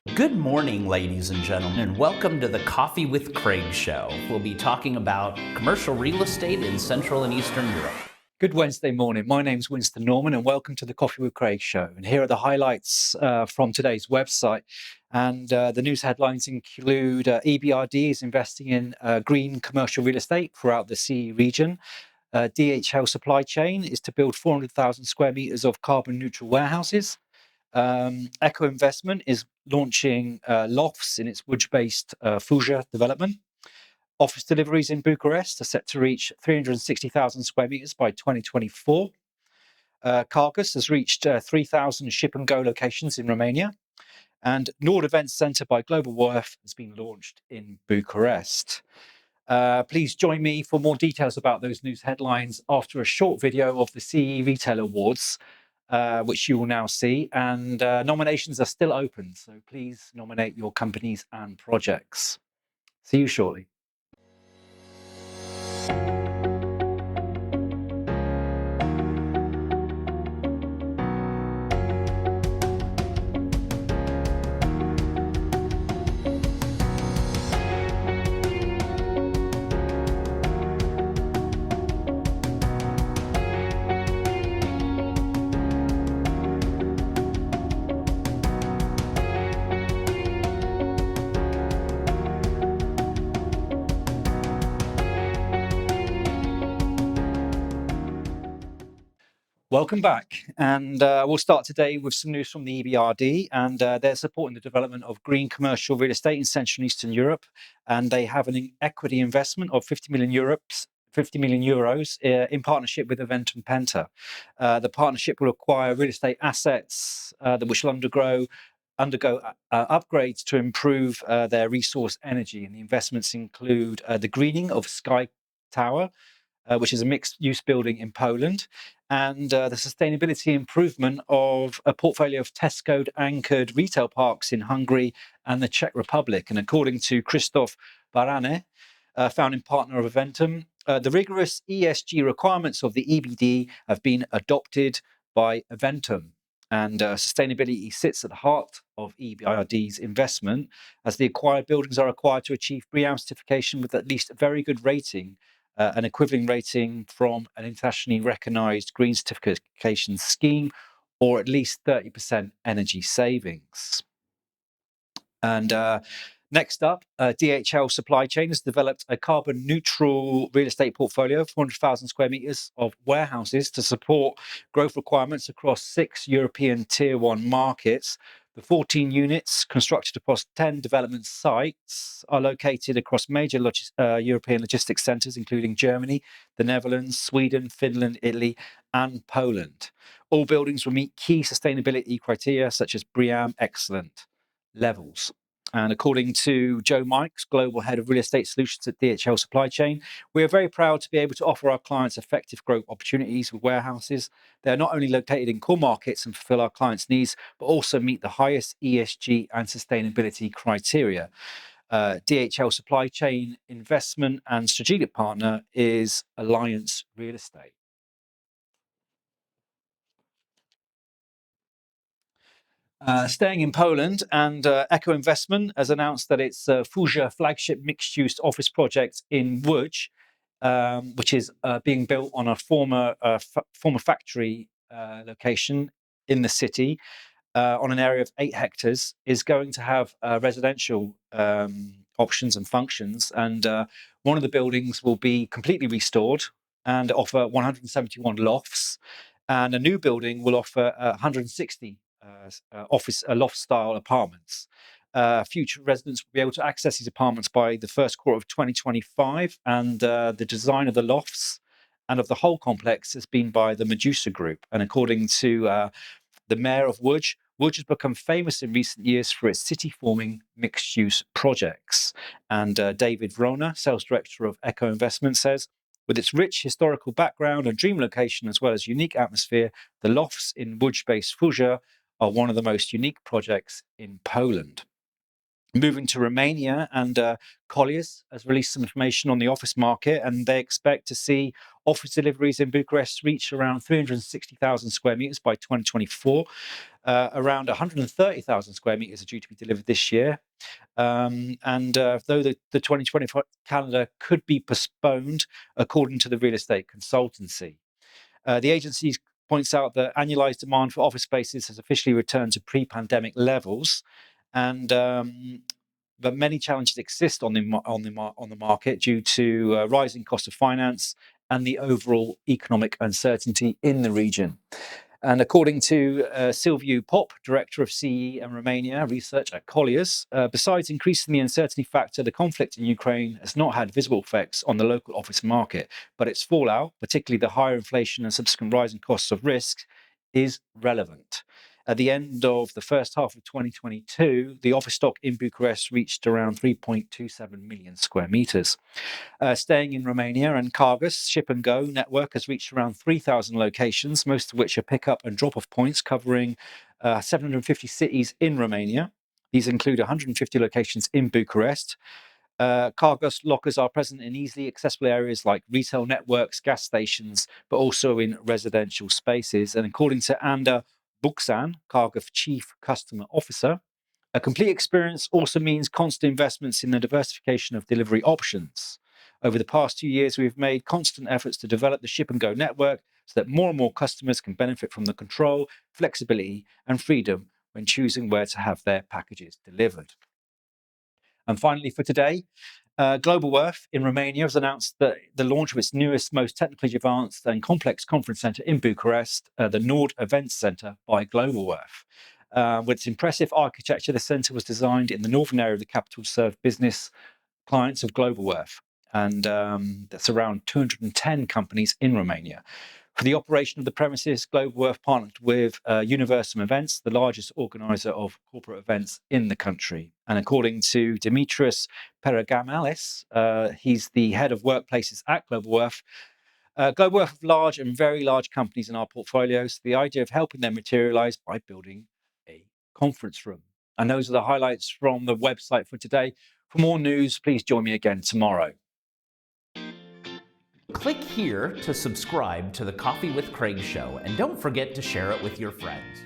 Good morning, ladies and gentlemen, and welcome to the Coffee with Craig show. We'll be talking about commercial real estate in Central and Eastern Europe. Good Wednesday morning. My name's Winston Norman, and welcome to the Coffee with Craig show. And here are the highlights from today's website. And the news headlines include EBRD is investing in green commercial real estate throughout the CE region. DHL Supply Chain is to build 400,000 square meters of carbon neutral warehouses. Echo Investment is launching lofts in its Łódź-based Fuja development. Office deliveries in Bucharest are set to reach 360,000 square meters by 2024. Cargus has reached 3,000 ship and go locations in Romania. And Nord Events Centre by Global Worth has been launched in Bucharest. Please join me for more details about those news headlines after a short video of the CE Retail Awards, which you will now see. And nominations are still open, so please nominate your companies and projects. See you shortly. Welcome back, and we'll start today with some news from the EBRD, and they're supporting the development of green commercial real estate in Central and Eastern Europe, and they have an equity investment of 50 million euros in partnership with Eventum Penta. The partnership will acquire real estate assets which will undergo upgrades to improve their resource energy, and the investments include the greening of Sky Tower, which is a mixed-use building in Poland, and the sustainability improvement of a portfolio of Tesco-anchored retail parks in Hungary and the Czech Republic. And according to Krzysztof Barane, founding partner of Eventum, the rigorous ESG requirements of the EBD have been adopted by Eventum. And sustainability sits at the heart of EBRD's investment, as the acquired buildings are required to achieve BREEAM certification with at least a very good rating, an equivalent rating from an internationally recognized green certification scheme, or at least 30% energy savings. And next up, DHL Supply Chain has developed a carbon neutral real estate portfolio of 400,000 square meters of warehouses to support growth requirements across 6 European Tier 1 markets. The 14 units, constructed across 10 development sites, are located across major European logistics centres, including Germany, the Netherlands, Sweden, Finland, Italy, and Poland. All buildings will meet key sustainability criteria such as BREEAM Excellent levels. And according to Joe Mikes, Global Head of Real Estate Solutions at DHL Supply Chain, we are very proud to be able to offer our clients effective growth opportunities with warehouses. They are not only located in core markets and fulfill our clients' needs, but also meet the highest ESG and sustainability criteria. DHL Supply Chain investment and strategic partner is Alliance Real Estate. Staying in Poland, and Echo Investment has announced that its Fuja flagship mixed-use office project in Łódź, which is being built on a former factory location in the city, on an area of 8 hectares, is going to have residential options and functions. And one of the buildings will be completely restored and offer 171 lofts, and a new building will offer 160 office loft-style apartments. Future residents will be able to access these apartments by the first quarter of 2025, and the design of the lofts and of the whole complex has been by the Medusa Group. And according to the mayor of Łódź, Łódź has become famous in recent years for its city-forming mixed-use projects. And David Vrona, sales director of Echo Investment, says, with its rich historical background and dream location, as well as unique atmosphere, the lofts in Łódź-based Fuja are one of the most unique projects in Poland. Moving to Romania, and Colliers has released some information on the office market, and they expect to see office deliveries in Bucharest reach around 360,000 square meters by 2024. Around 130,000 square meters are due to be delivered this year. Though the 2024 calendar could be postponed, according to the real estate consultancy. The agency points out that annualized demand for office spaces has officially returned to pre-pandemic levels, but many challenges exist on the market due to rising cost of finance and the overall economic uncertainty in the region. And according to Silviu Pop, Director of CEE and Romania Research at Colliers, besides increasing the uncertainty factor, the conflict in Ukraine has not had visible effects on the local office market, but its fallout, particularly the higher inflation and subsequent rising costs of risk, is relevant. At the end of the first half of 2022, the office stock in Bucharest reached around 3.27 million square meters. Staying in Romania, and Cargus Ship and Go network has reached around 3,000 locations, most of which are pick-up and drop-off points covering 750 cities in Romania. These include 150 locations in Bucharest. Cargus lockers are present in easily accessible areas like retail networks, gas stations, but also in residential spaces. And according to Anda Buksan, Cargus Chief Customer Officer, a complete experience also means constant investments in the diversification of delivery options. Over the past 2 years, we've made constant efforts to develop the Ship and Go network so that more and more customers can benefit from the control, flexibility, and freedom when choosing where to have their packages delivered. And finally, for today, Globalworth in Romania has announced that the launch of its newest, most technically advanced and complex conference centre in Bucharest, the Nord Events Centre by Globalworth. With its impressive architecture, the centre was designed in the northern area of the capital to serve business clients of Globalworth, and that's around 210 companies in Romania. For the operation of the premises, Globalworth partnered with Universum Events, the largest organizer of corporate events in the country. And according to Dimitris Peragamalis, he's the head of workplaces at Globalworth. Globalworth have large and very large companies in our portfolio, so the idea of helping them materialize by building a conference room. And those are the highlights from the website for today. For more news, please join me again tomorrow. Click here to subscribe to the Coffee with Craig show, and don't forget to share it with your friends.